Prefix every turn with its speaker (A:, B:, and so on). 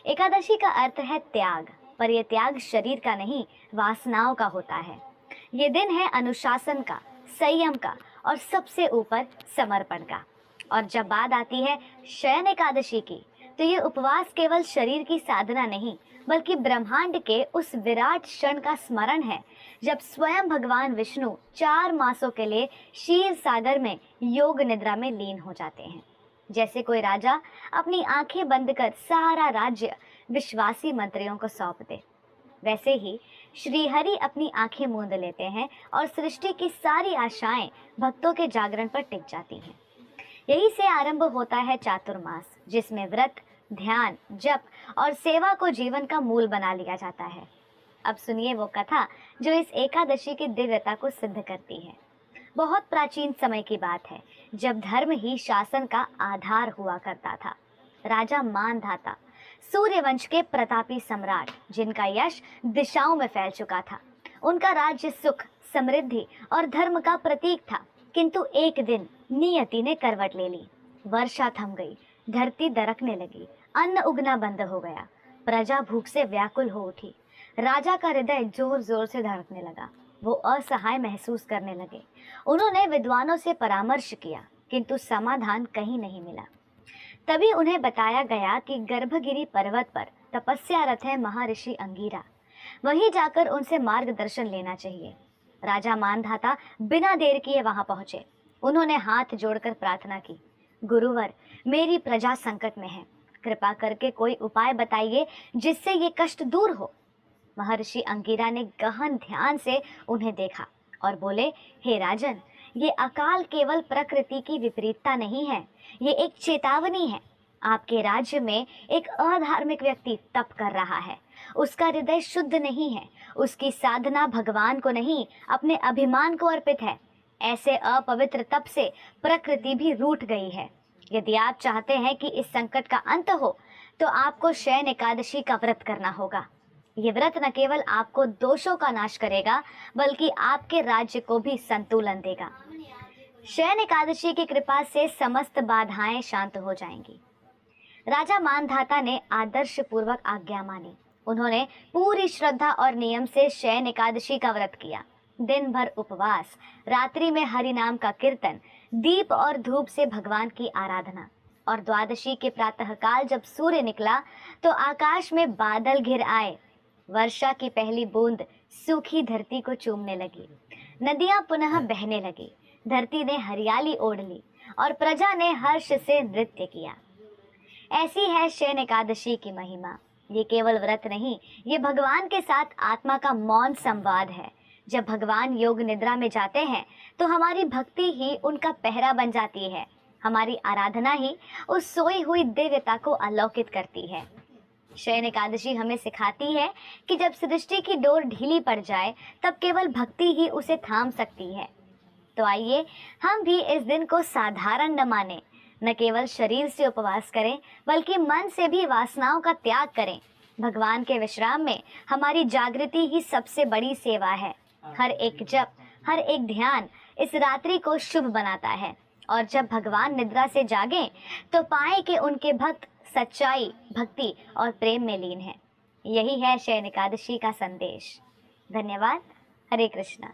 A: एकादशी का अर्थ है त्याग, पर यह त्याग शरीर का नहीं, वासनाओं का होता है। ये दिन है अनुशासन का, संयम का और सबसे ऊपर समर्पण का। और जब बात आती है शयन एकादशी की, तो ये उपवास केवल शरीर की साधना नहीं, बल्कि ब्रह्मांड के उस विराट क्षण का स्मरण है जब स्वयं भगवान विष्णु 4 मासों के लिए क्षीर सागर में योग निद्रा में लीन हो जाते हैं। जैसे कोई राजा अपनी आंखें बंद कर सारा राज्य विश्वासी मंत्रियों को सौंप दे, वैसे ही श्रीहरि अपनी आंखें मूंद लेते हैं और सृष्टि की सारी आशाएं भक्तों के जागरण पर टिक जाती हैं। यही से आरंभ होता है चातुर्मास, जिसमें व्रत, ध्यान, जप और सेवा को जीवन का मूल बना लिया जाता है। अब सुनिए वो कथा जो इस एकादशी की दिव्यता को सिद्ध करती है। बहुत प्राचीन समय की बात है, जब धर्म ही शासन का आधार हुआ करता था। राजा मानधाता, सूर्यवंश के प्रतापी सम्राट, जिनका यश दिशाओं में फैल चुका था। उनका राज्य सुख, समृद्धि और धर्म का प्रतीक था। किंतु एक दिन नियति ने करवट ले ली। वर्षा थम गई, धरती दरकने लगी, अन्न उगना बंद हो गया, प्रजा भूख से व्याकुल हो उठी। राजा का हृदय जोर जोर से धड़कने लगा। वो असहाय महसूस करने लगे। उन्होंने विद्वानों से परामर्श किया, किंतु समाधान कहीं नहीं मिला। तभी उन्हें बताया गया कि गर्भगिरी पर्वत पर तपस्यारत है महर्षि अंगीरा, वहीं जाकर उनसे मार्गदर्शन लेना चाहिए। राजा मानधाता बिना देर किए वहां पहुंचे। उन्होंने हाथ जोड़कर प्रार्थना की, गुरुवर, मेरी प्रजा संकट में है, कृपा करके कोई उपाय बताइए जिससे ये कष्ट दूर हो। महर्षि अंगिरा ने गहन ध्यान से उन्हें देखा और बोले, हे राजन, ये अकाल केवल प्रकृति की विपरीतता नहीं है, ये एक चेतावनी है। आपके राज्य में एक अधार्मिक व्यक्ति तप कर रहा है। उसका हृदय शुद्ध नहीं है, उसकी साधना भगवान को नहीं, अपने अभिमान को अर्पित है। ऐसे अपवित्र तप से प्रकृति भी रूठ गई है। यदि आप चाहते हैं कि इस संकट का अंत हो, तो आपको शयन एकादशी का व्रत करना होगा। ये व्रत न केवल आपको दोषों का नाश करेगा, बल्कि आपके राज्य को भी संतुलन देगा। शयन एकादशी की कृपा से समस्त बाधाएं शांत हो जाएंगी। राजा मानधाता ने आदर्श पूर्वक आज्ञा मानी। उन्होंने पूरी श्रद्धा और नियम से शयन एकादशी का व्रत किया। दिन भर उपवास, रात्रि में हरि नाम का कीर्तन, दीप और धूप से भगवान की आराधना। और द्वादशी के प्रातःकाल जब सूर्य निकला, तो आकाश में बादल घिर आए। वर्षा की पहली बूंद सूखी धरती को चूमने लगी। नदियां पुनः बहने लगी, धरती ने हरियाली ओढ़ ली और प्रजा ने हर्ष से नृत्य किया। ऐसी है शयन एकादशी की महिमा। ये केवल व्रत नहीं, ये भगवान के साथ आत्मा का मौन संवाद है। जब भगवान योग निद्रा में जाते हैं, तो हमारी भक्ति ही उनका पहरा बन जाती है। हमारी आराधना ही उस सोई हुई दिव्यता को अलौकित करती है। शयन एकादशी हमें सिखाती है कि जब सृष्टि की डोर ढीली पड़ जाए, तब केवल भक्ति ही उसे थाम सकती है। तो आइए हम भी इस दिन को साधारण न माने, न केवल शरीर से उपवास करें, बल्कि मन से भी वासनाओं का त्याग करें। भगवान के विश्राम में हमारी जागृति ही सबसे बड़ी सेवा है। हर एक जप, हर एक ध्यान इस रात्रि को शुभ बनाता है। और जब भगवान निद्रा से जागें, तो पाएं कि उनके भक्त सच्चाई, भक्ति और प्रेम में लीन है। यही है शयन एकादशी का संदेश। धन्यवाद। हरे कृष्णा।